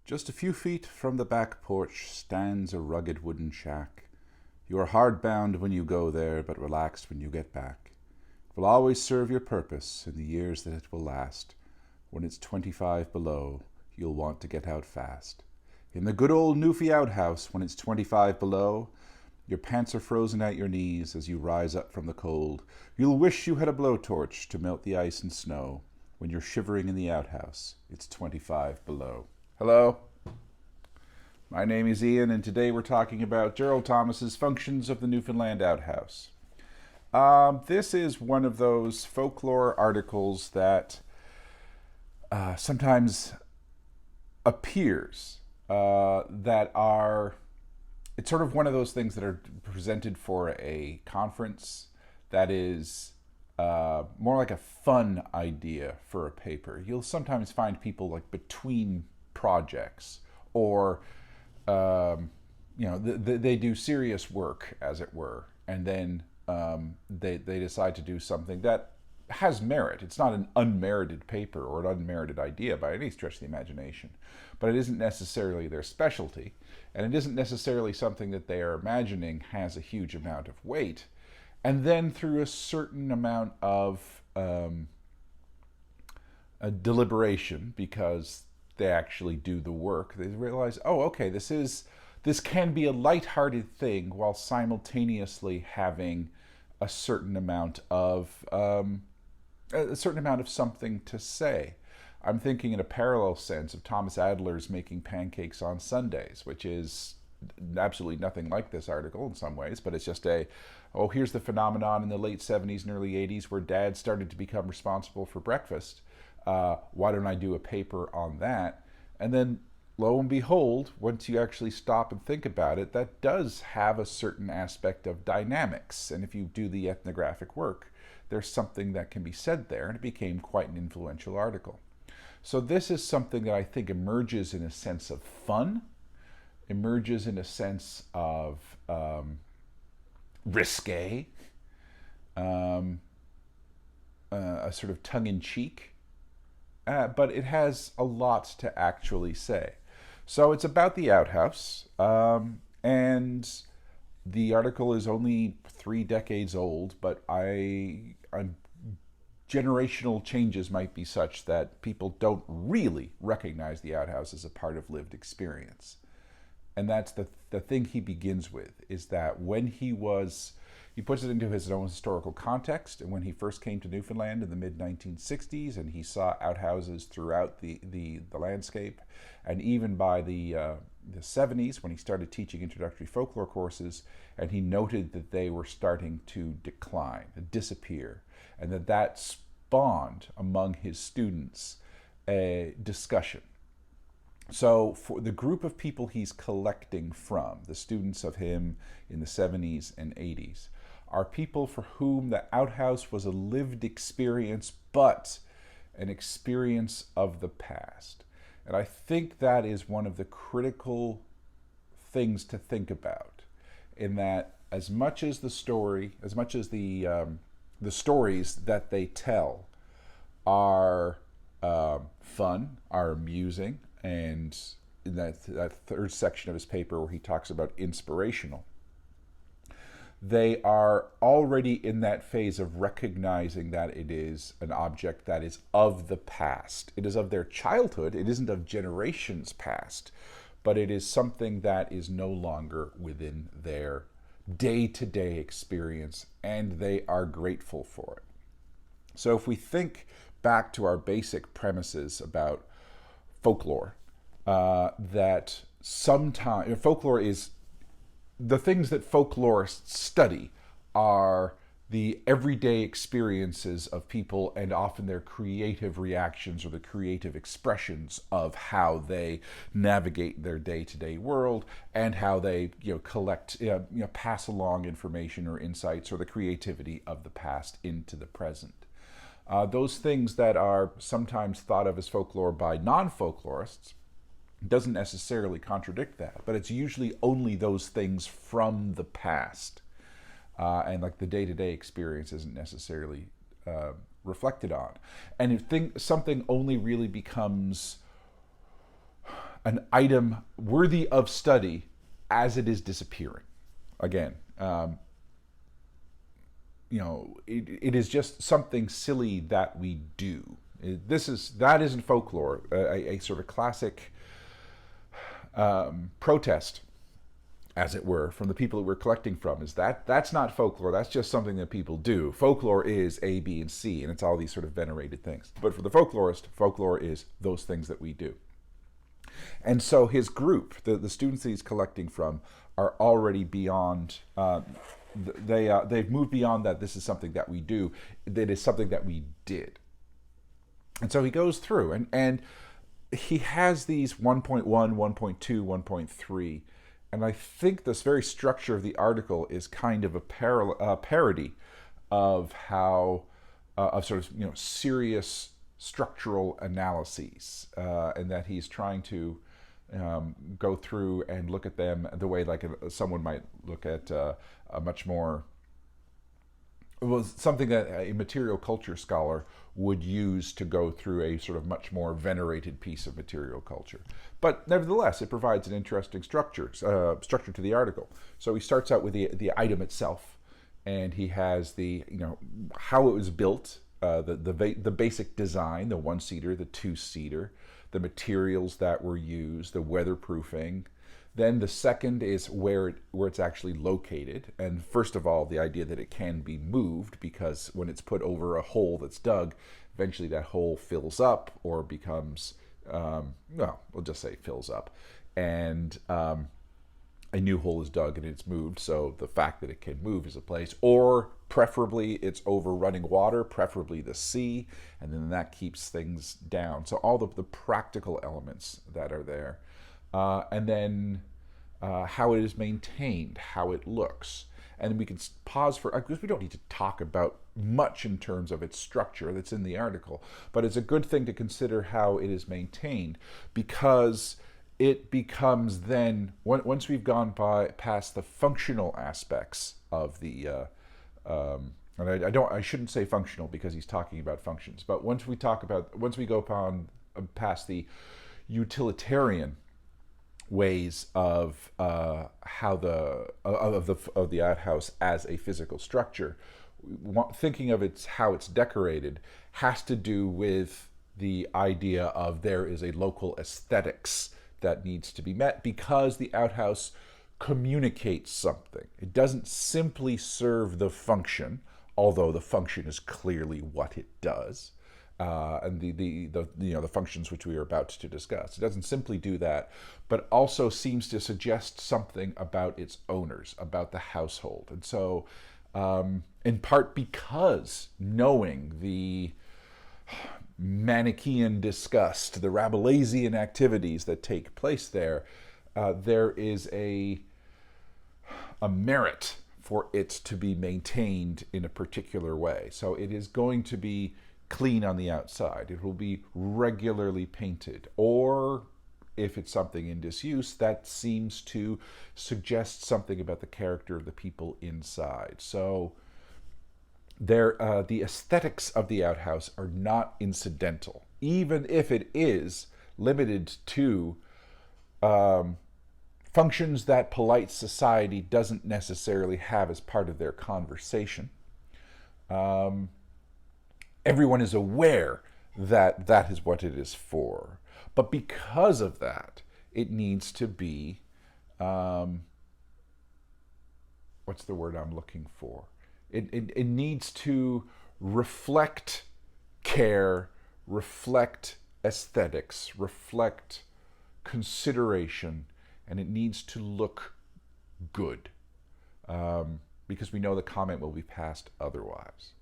Just a few feet from the back porch stands a rugged wooden shack. You are hard-bound when you go there, but relaxed when you get back. It will always serve your purpose in the years that it will last. When it's 25 below, you'll want to get out fast. In the good old Newfoundland Outhouse, when it's 25 below, your pants are frozen at your knees as you rise up from the cold. You'll wish you had a blowtorch to melt the ice and snow. When you're shivering in the outhouse, it's 25 below. Hello, my name is Ian, and today we're talking about Gerald Thomas's Functions of the Newfoundland Outhouse. This is one of those folklore articles that sometimes appears that are, it's sort of one of those things that are presented for a conference that is more like a fun idea for a paper. You'll sometimes find people like between projects, or they do serious work, as it were, and then they decide to do something that has merit. It's not an unmerited paper or an unmerited idea by any stretch of the imagination, but it isn't necessarily their specialty, and it isn't necessarily something that they are imagining has a huge amount of weight. And then through a certain amount of a deliberation, because they actually do the work, they realize, oh, okay, this can be a lighthearted thing while simultaneously having a certain amount of something to say. I'm thinking in a parallel sense of Thomas Adler's Making Pancakes on Sundays, which is absolutely nothing like this article in some ways, but it's just here's the phenomenon in the late 70s and early 80s where dads started to become responsible for breakfast. Why don't I do a paper on that? And then lo and behold, once you actually stop and think about it, that does have a certain aspect of dynamics. And if you do the ethnographic work, there's something that can be said there, and it became quite an influential article. So this is something that I think emerges in a sense of fun, emerges in a sense of risque, a sort of tongue-in-cheek, but it has a lot to actually say. So it's about the outhouse, and the article is only 3 decades old, but generational changes might be such that people don't really recognize the outhouse as a part of lived experience. And that's the thing he begins with, is that when he puts it into his own historical context, and when he first came to Newfoundland in the mid-1960s, and he saw outhouses throughout the landscape, and even by the 70s when he started teaching introductory folklore courses, and he noted that they were starting to decline, disappear, and that spawned among his students a discussion. So for the group of people he's collecting from, the students of him in the 70s and 80s, are people for whom the outhouse was a lived experience, but an experience of the past. And I think that is one of the critical things to think about, in that as much as the stories that they tell are fun, are amusing, and in that third section of his paper where he talks about inspirational, they are already in that phase of recognizing that it is an object that is of the past. It is of their childhood. It isn't of generations past, but it is something that is no longer within their day-to-day experience, and they are grateful for it. So if we think back to our basic premises about folklore, that sometimes folklore is the things that folklorists study are the everyday experiences of people, and often their creative reactions or the creative expressions of how they navigate their day-to-day world, and how they collect, pass along information or insights or the creativity of the past into the present. Those things that are sometimes thought of as folklore by non-folklorists doesn't necessarily contradict that, but it's usually only those things from the past, and like the day-to-day experience isn't necessarily reflected on. And if something only really becomes an item worthy of study as it is disappearing. Again, it is just something silly that we do. That isn't folklore. A sort of classic protest, as it were, from the people that we're collecting from is that's not folklore. That's just something that people do. Folklore is A, B, and C, and it's all these sort of venerated things. But for the folklorist, folklore is those things that we do. And so his group, the students that he's collecting from, are already beyond. They've moved beyond that. This is something that we do. That is something that we did. And so he goes through, and he has these 1.1, 1.2, 1.3. And I think this very structure of the article is kind of a parody of how, of sort of, serious structural analyses, and that he's trying to go through and look at them the way like someone might look at a much more, something that a material culture scholar would use to go through a sort of much more venerated piece of material culture. But nevertheless, it provides an interesting structure to the article. So he starts out with the item itself, and he has the, how it was built, the basic design, the one-seater, the two-seater, the materials that were used, the weatherproofing. Then the second is where it's actually located. And first of all, the idea that it can be moved, because when it's put over a hole that's dug, eventually that hole fills up or becomes, we'll just say fills up. And a new hole is dug and it's moved. So the fact that it can move is a place. Or preferably it's over running water, preferably the sea, and then that keeps things down. So all the practical elements that are there. And then how it is maintained, how it looks. And we can pause because we don't need to talk about much in terms of its structure that's in the article, but it's a good thing to consider how it is maintained, because it becomes then, once we've gone past the functional aspects of the, and I shouldn't say functional because he's talking about functions, but once we go past the utilitarian ways of how of the outhouse as a physical structure, thinking of how it's decorated has to do with the idea of there is a local aesthetics that needs to be met, because the outhouse communicates something. It doesn't simply serve the function, although the function is clearly what it does. And the functions which we are about to discuss. It doesn't simply do that, but also seems to suggest something about its owners, about the household. And so, in part because knowing the Manichaean disgust, the Rabelaisian activities that take place there, there is a merit for it to be maintained in a particular way. So it is going to be clean on the outside. It will be regularly painted. Or if it's something in disuse, that seems to suggest something about the character of the people inside. So the aesthetics of the outhouse are not incidental, even if it is limited to functions that polite society doesn't necessarily have as part of their conversation. Everyone is aware that that is what it is for. But because of that, it needs to be, what's the word I'm looking for? It needs to reflect care, reflect aesthetics, reflect consideration, and it needs to look good, because we know the comment will be passed otherwise.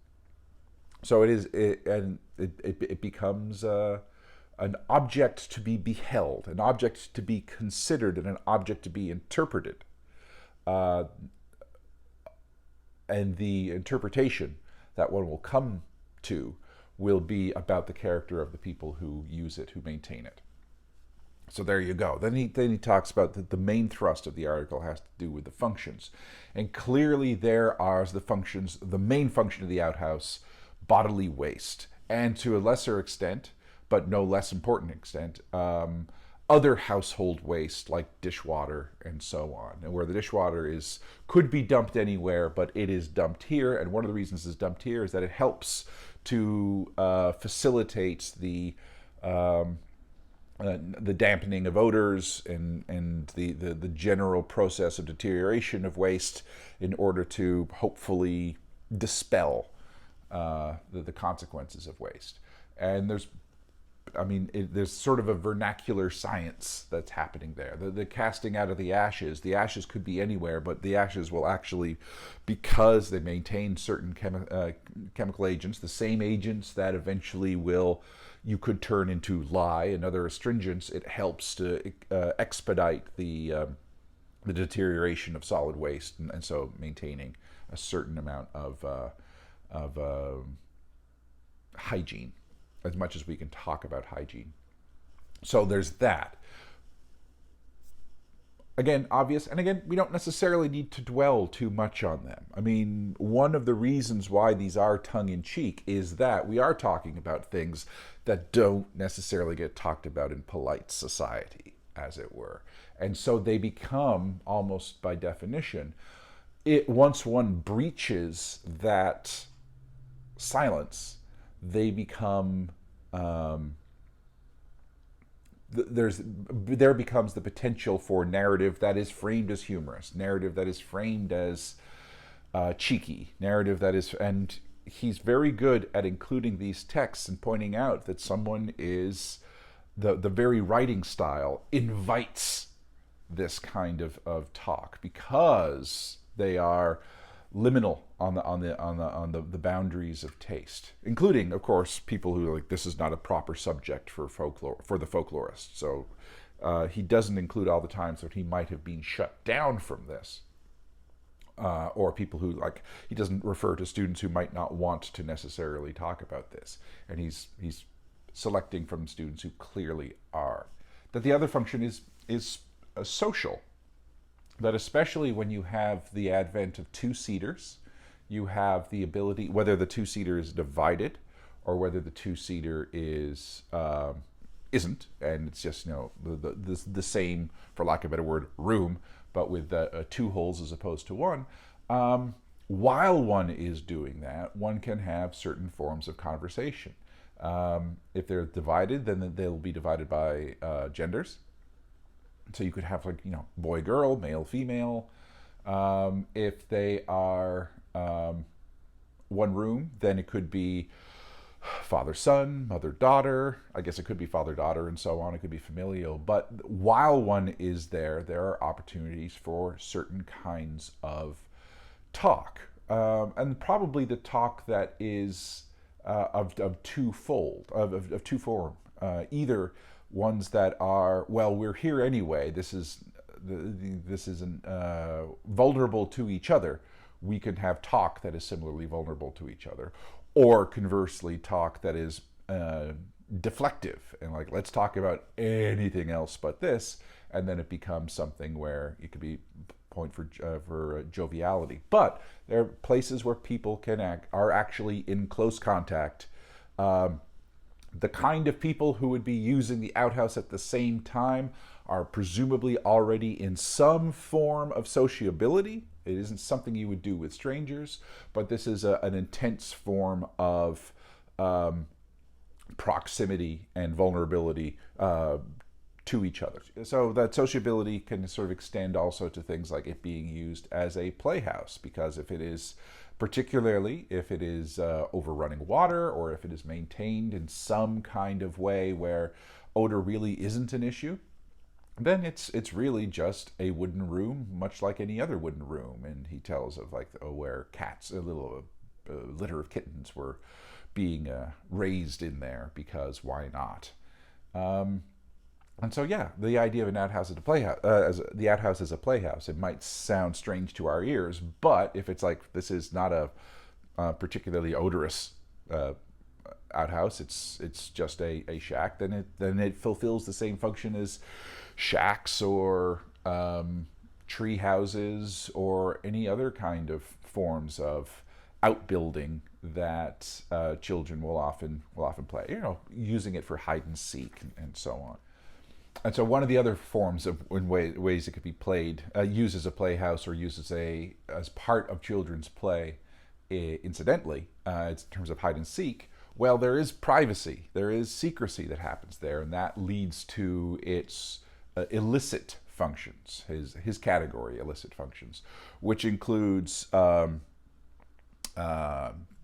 So it becomes an object to be beheld, an object to be considered, and an object to be interpreted. And the interpretation that one will come to will be about the character of the people who use it, who maintain it. So there you go. Then he talks about the main thrust of the article has to do with the functions. And clearly there are the functions, the main function of the outhouse, bodily waste, and to a lesser extent, but no less important extent, other household waste like dishwater and so on, and where the dishwater could be dumped anywhere, but it is dumped here. And one of the reasons it's dumped here is that it helps to facilitate the dampening of odors and the general process of deterioration of waste in order to hopefully dispel the consequences of waste. And there's sort of a vernacular science that's happening there. The casting out of the ashes could be anywhere, but the ashes will actually, because they maintain certain chemical agents, the same agents that eventually you could turn into lye and other astringents, it helps to expedite the deterioration of solid waste, and so maintaining a certain amount of hygiene, as much as we can talk about hygiene. So there's that. Again, obvious, and again, we don't necessarily need to dwell too much on them. I mean, one of the reasons why these are tongue-in-cheek is that we are talking about things that don't necessarily get talked about in polite society, as it were. And so they become, almost by definition, once one breaches that silence, they become there becomes the potential for narrative that is framed as humorous, narrative that is framed as cheeky, narrative that is, and he's very good at including these texts and pointing out that someone is the very writing style invites this kind of talk, because they are liminal on the boundaries of taste, including, of course, people who are like, this is not a proper subject for folklore, for the folklorist. So he doesn't include all the times that he might have been shut down from this, or people who, like, he doesn't refer to students who might not want to necessarily talk about this, and he's selecting from students who clearly are. That the other function is social. That especially when you have the advent of two-seaters, you have the ability, whether the two-seater is divided or whether the two-seater isn't, and it's just, the same, for lack of a better word, room, but with two holes as opposed to one. While one is doing that, one can have certain forms of conversation. If they're divided, then they'll be divided by genders. So you could have, like, boy, girl, male, female. If they are one room, then it could be father, son, mother, daughter. I guess it could be father, daughter, and so on. It could be familial. But while one is there are opportunities for certain kinds of talk. And probably the talk that is of two form. Either ones that are, well, we're here anyway, this isn't vulnerable to each other, we can have talk that is similarly vulnerable to each other, or conversely talk that is deflective and like, let's talk about anything else but this, and then it becomes something where it could be point for joviality. But there are places where people are actually in close contact. The kind of people who would be using the outhouse at the same time are presumably already in some form of sociability. It isn't something you would do with strangers, but this is an intense form of proximity and vulnerability to each other. So that sociability can sort of extend also to things like it being used as a playhouse, because particularly if it is over running water, or if it is maintained in some kind of way where odor really isn't an issue, then it's really just a wooden room, much like any other wooden room. And he tells of, like, where cats, a little litter of kittens were being raised in there, because why not? And so, yeah, the idea of an outhouse as a playhouse, the outhouse as a playhouse, it might sound strange to our ears, but if it's like, this is not a particularly odorous outhouse, it's just a shack, then it fulfills the same function as shacks or tree houses or any other kind of forms of outbuilding that children will often play. Using it for hide and seek and so on. And so one of the other forms of ways it could be played, used as a playhouse or used as part of children's play, incidentally, in terms of hide and seek. Well, there is privacy, there is secrecy that happens there, and that leads to its illicit functions. His category, illicit functions, which includes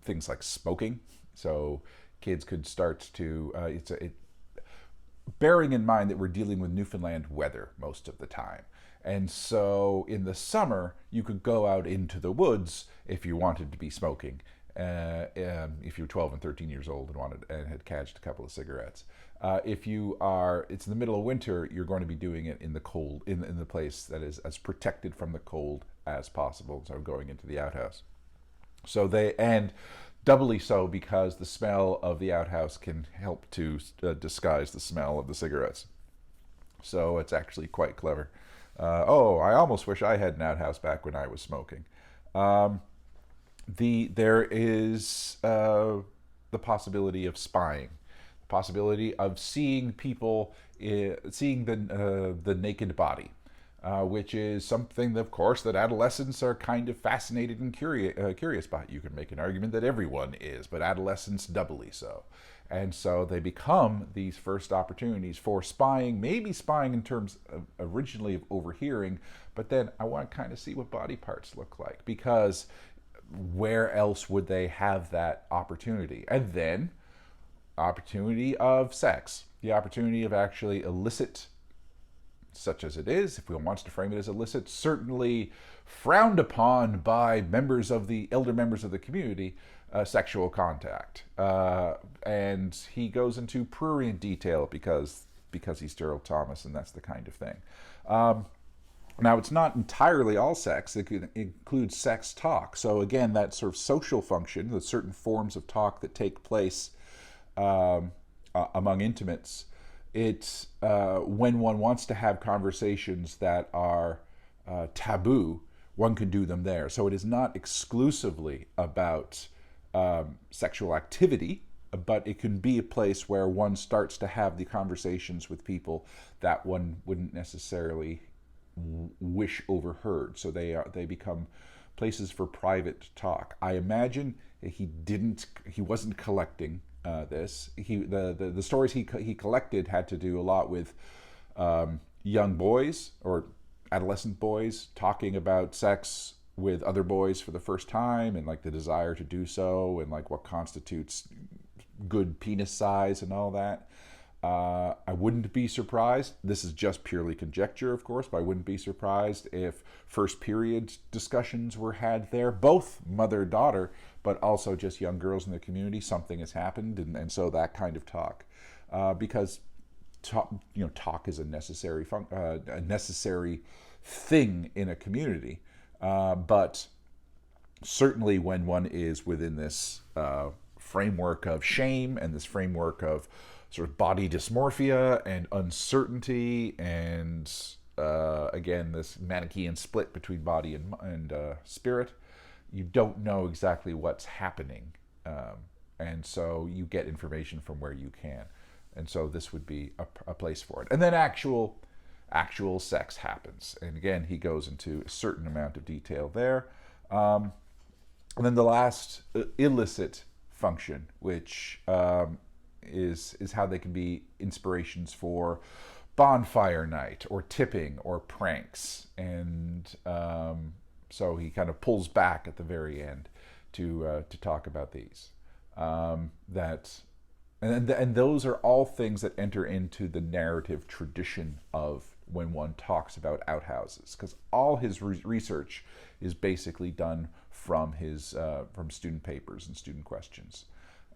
things like smoking. So kids could start to bearing in mind that we're dealing with Newfoundland weather most of the time. And so in the summer, you could go out into the woods if you wanted to be smoking, if you were 12 and 13 years old and had catched a couple of cigarettes. If you are, it's in the middle of winter, you're going to be doing it in the cold, in the place that is as protected from the cold as possible. So going into the outhouse. So and doubly so because the smell of the outhouse can help to disguise the smell of the cigarettes. So it's actually quite clever. I almost wish I had an outhouse back when I was smoking. There is the possibility of spying, the possibility of seeing people, seeing the naked body. Which is something, of course, that adolescents are kind of fascinated and curious about. You can make an argument that everyone is, but adolescents doubly so. And so they become these first opportunities for spying, maybe spying in terms of originally of overhearing, but then I want to kind of see what body parts look like, because where else would they have that opportunity? And then opportunity of sex, the opportunity of actually illicit, such as it is, if one wants to frame it as illicit, certainly frowned upon by elder members of the community, sexual contact. And he goes into prurient detail because he's Gerald Thomas, and that's the kind of thing. Now, it's not entirely all sex. It could include sex talk. So again, that sort of social function, the certain forms of talk that take place among intimates. It's when one wants to have conversations that are taboo, one can do them there. So it is not exclusively about sexual activity, but it can be a place where one starts to have the conversations with people that one wouldn't necessarily wish overheard. So they become places for private talk. I imagine he wasn't collecting this. The stories he collected had to do a lot with young boys or adolescent boys talking about sex with other boys for the first time, and like the desire to do so, and like what constitutes good penis size and all that. I wouldn't be surprised. This is just purely conjecture, of course, but I wouldn't be surprised if first period discussions were had there, both mother-daughter, but also just young girls in the community. Something has happened, and so that kind of talk, because talk is a necessary thing in a community, but certainly when one is within this framework of shame and this framework of sort of body dysmorphia and uncertainty, and again, this Manichaean split between body and spirit, you don't know exactly what's happening, and so you get information from where you can, and so this would be a place for it. And then actual sex happens, and again, he goes into a certain amount of detail there, and then the last illicit function, which is how they can be inspirations for bonfire night or tipping or pranks, and so he kind of pulls back at the very end to talk about these. And those are all things that enter into the narrative tradition of when one talks about outhouses, because all his research is basically done from from student papers and student questions.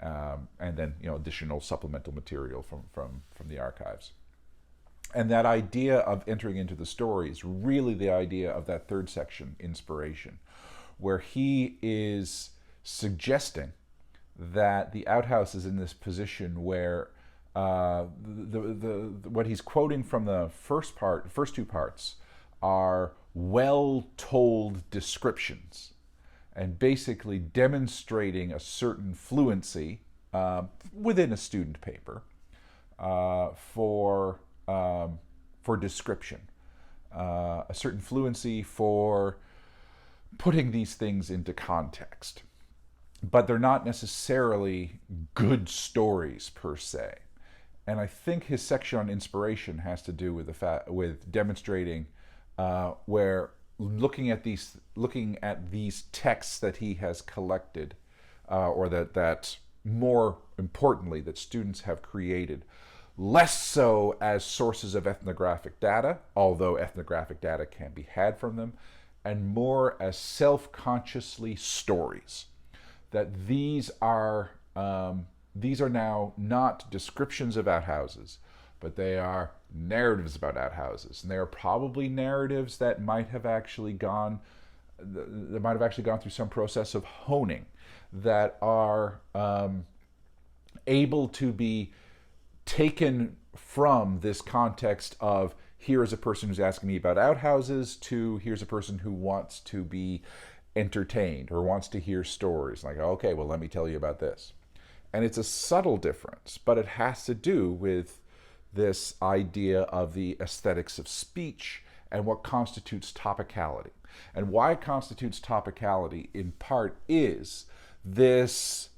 And then additional supplemental material from the archives. And that idea of entering into the story is really the idea of that third section, inspiration, where he is suggesting that the outhouse is in this position where what he's quoting from the first two parts are well-told descriptions, and basically demonstrating a certain fluency within a student paper for for description, a certain fluency for putting these things into context. But they're not necessarily good stories per se. And I think his section on inspiration has to do with with demonstrating where looking at these texts that he has collected, or that more importantly that students have created, less so as sources of ethnographic data, although ethnographic data can be had from them, and more as self-consciously stories. That these are now not descriptions of outhouses, but they are narratives about outhouses, and they are probably narratives that might have actually gone through some process of honing, that are able to be taken from this context of here is a person who's asking me about outhouses to here's a person who wants to be entertained or wants to hear stories. Like, okay, well, let me tell you about this. And it's a subtle difference, but it has to do with this idea of the aesthetics of speech and what constitutes topicality. And why it constitutes topicality, in part, is this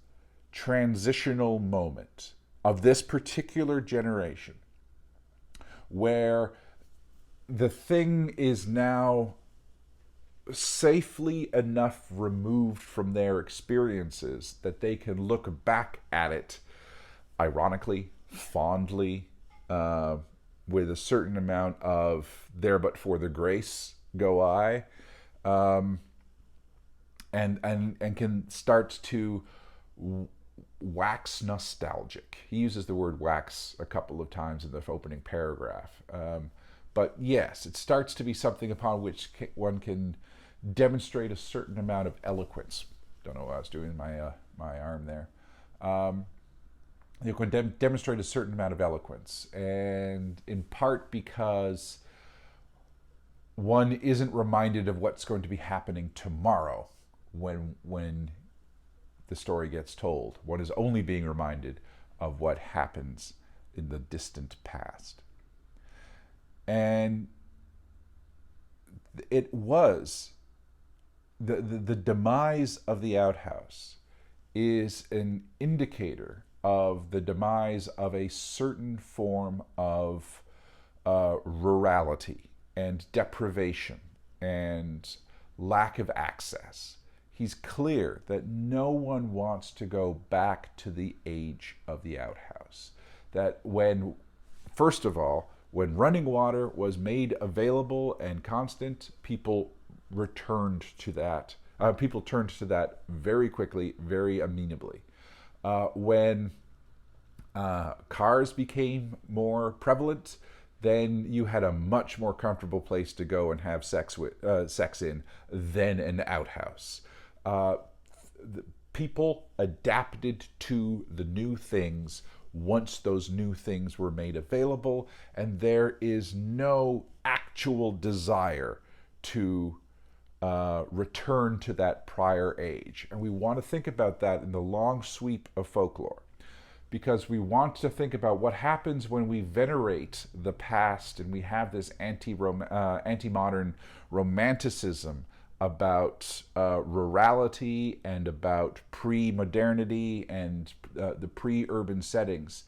transitional moment of this particular generation where the thing is now safely enough removed from their experiences that they can look back at it ironically, fondly, with a certain amount of there but for the grace go I, and can start to wax nostalgic. He uses the word wax a couple of times in the opening paragraph. But yes, it starts to be something upon which one can demonstrate a certain amount of eloquence. Don't know what I was doing my arm there. You can demonstrate a certain amount of eloquence, and in part because one isn't reminded of what's going to be happening tomorrow when the story gets told. One is only being reminded of what happens in the distant past. And it was the demise of the outhouse is an indicator of the demise of a certain form of rurality and deprivation and lack of access. He's clear that no one wants to go back to the age of the outhouse. That when, first of all, when running water was made available and constant, people returned to that. People turned to that very quickly, very amenably. When cars became more prevalent, then you had a much more comfortable place to go and have sex in than an outhouse. People adapted to the new things once those new things were made available, and there is no actual desire to return to that prior age. And we want to think about that in the long sweep of folklore, because we want to think about what happens when we venerate the past and we have this anti-modern romanticism about rurality and about pre-modernity and the pre-urban settings.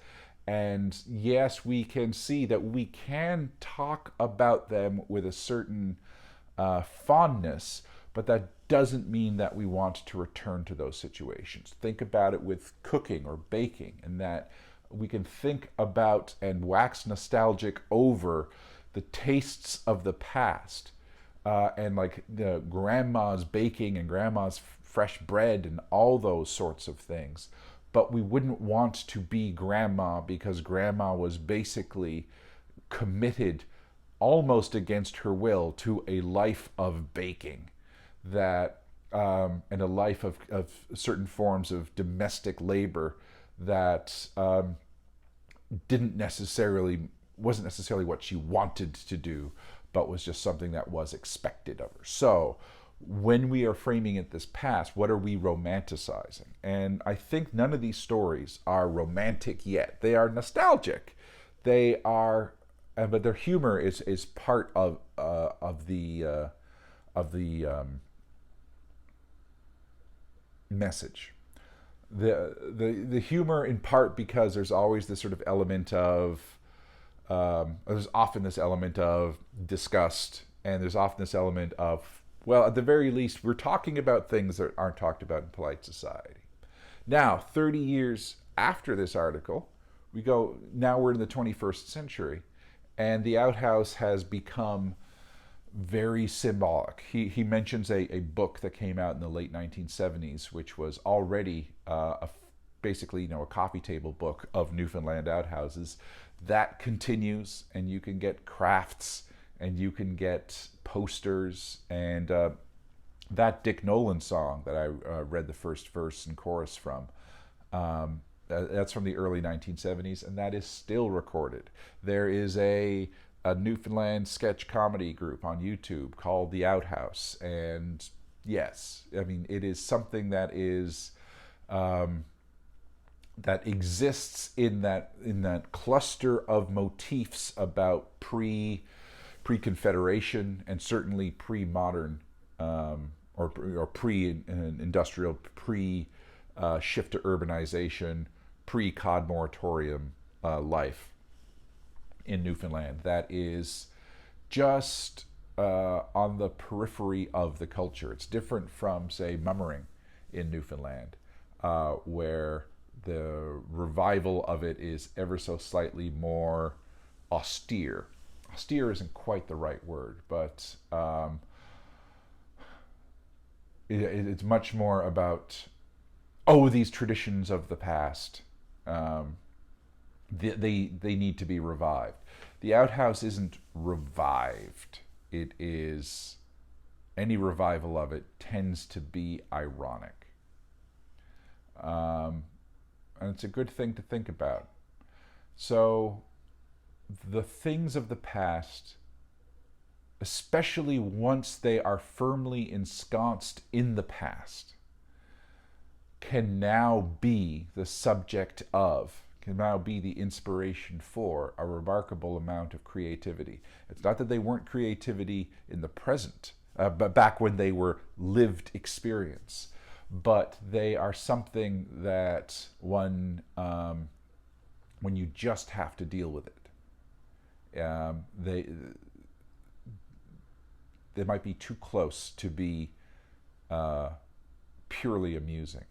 And yes, we can see that we can talk about them with a certain fondness, but that doesn't mean that we want to return to those situations. Think about it with cooking or baking, and that we can think about and wax nostalgic over the tastes of the past, and like the grandma's baking and grandma's fresh bread and all those sorts of things. But we wouldn't want to be grandma because grandma was basically committed almost against her will to a life of baking, that and a life of certain forms of domestic labor that wasn't necessarily what she wanted to do, but was just something that was expected of her. So when we are framing it this past, what are we romanticizing? And I think none of these stories are romantic yet. They are nostalgic. They are but their humor is part of the message. The humor in part because there's always this sort of element of there's often this element of disgust, and there's often this element of, well, at the very least, we're talking about things that aren't talked about in polite society. Now, 30 years after this article, now we're in the 21st century, and the outhouse has become very symbolic. He mentions a book that came out in the late 1970s, which was already basically a coffee table book of Newfoundland outhouses. That continues, and you can get crafts, and you can get posters, and that Dick Nolan song that I read the first verse and chorus from, that's from the early 1970s, and that is still recorded. There is a Newfoundland sketch comedy group on YouTube called The Outhouse, and yes, I mean, it is something that is that exists in that cluster of motifs about pre-Confederation and certainly pre-modern or pre-industrial, pre-shift to urbanization, pre-cod moratorium life in Newfoundland that is just on the periphery of the culture. It's different from, say, Mummering in Newfoundland, where the revival of it is ever so slightly more austere. Austere isn't quite the right word, but it's much more about, these traditions of the past. They need to be revived. The outhouse isn't revived. It is, any revival of it tends to be ironic. And it's a good thing to think about. So the things of the past, especially once they are firmly ensconced in the past, can now be the subject of, can now be the inspiration for a remarkable amount of creativity. It's not that they weren't creativity in the present, but back when they were lived experience, but they are something that when you just have to deal with it, they might be too close to be purely amusing.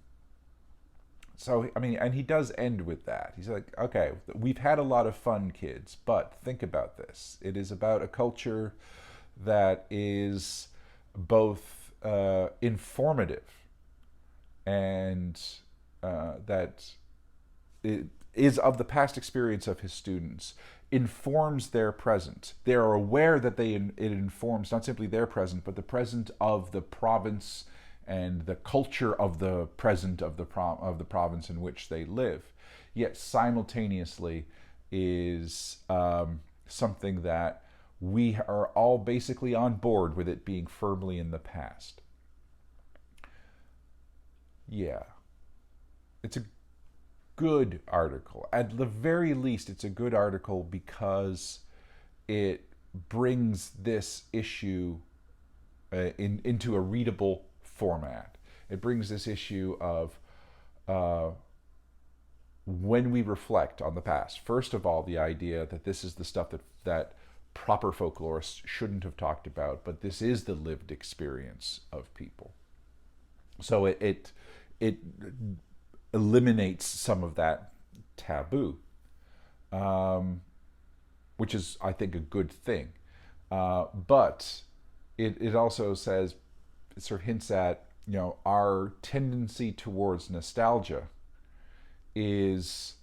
So, I mean, and he does end with that. He's like, okay, we've had a lot of fun, kids, but think about this. It is about a culture that is both informative and that it is of the past experience of his students, informs their present. They are aware that it informs not simply their present, but the present of the province and the culture of the present of the province in which they live. Yet simultaneously is something that we are all basically on board with it being firmly in the past. Yeah. It's a good article. At the very least, it's a good article because it brings this issue into a readable format. It brings this issue of when we reflect on the past. First of all, the idea that this is the stuff that proper folklorists shouldn't have talked about, but this is the lived experience of people. So it eliminates some of that taboo, which is, I think, a good thing. But it also says, it sort of hints at, our tendency towards nostalgia is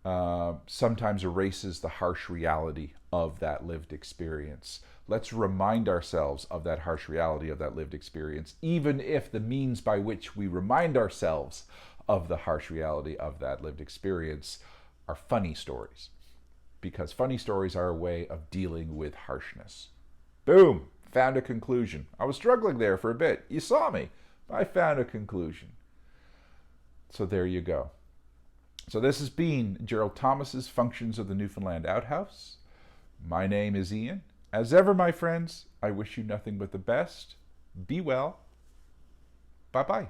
sometimes erases the harsh reality of that lived experience. Let's remind ourselves of that harsh reality of that lived experience, even if the means by which we remind ourselves of the harsh reality of that lived experience are funny stories. Because funny stories are a way of dealing with harshness. Boom! Found a conclusion. I was struggling there for a bit. You saw me. I found a conclusion. So there you go. So this has been Gerald Thomas's Functions of the Newfoundland Outhouse. My name is Ian. As ever, my friends, I wish you nothing but the best. Be well. Bye-bye.